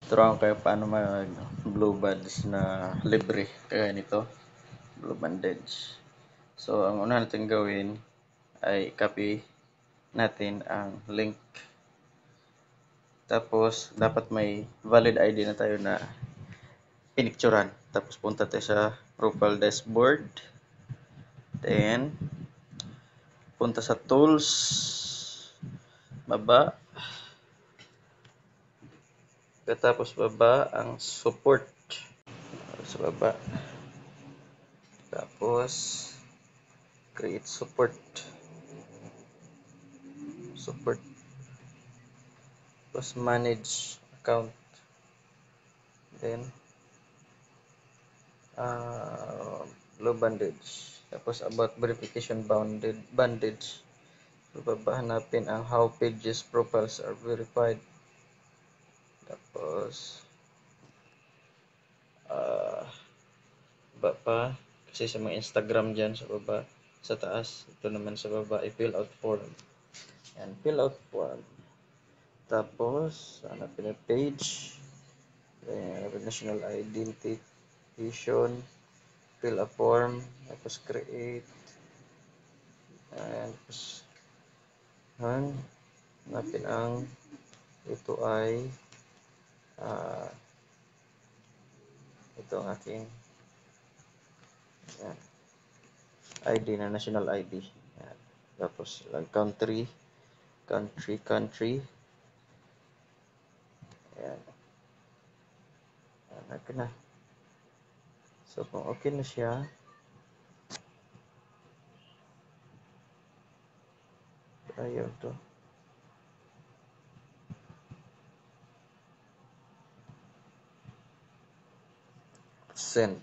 Turuan ko kayo paano mag blue buds na libre kaya nito, blue bandage. So ang una natin gawin ay copy natin ang link. Tapos dapat may valid ID na tayo na pinicturan. Tapos punta tayo sa profile dashboard. Then punta sa tools, baba. Pagkatapos baba ang support sa baba. Tapos create support. Tapos manage account. Then low bandage. Tapos about verification bandage. So hanapin ang how pages profiles are verified. Tapos baba pa kasi sa mga Instagram dyan sa baba, sa taas, ito naman sa baba i-fill out form. Yan, fill out form. Tapos hanapin ang page. Then national identification, fill a form, tapos create. And tapos hanapin ang ito ay ito ang aking yan, ID na national ID. Yan. Tapos lang country. Yan. Okay na. So kung okay na siya, ayaw to. Send.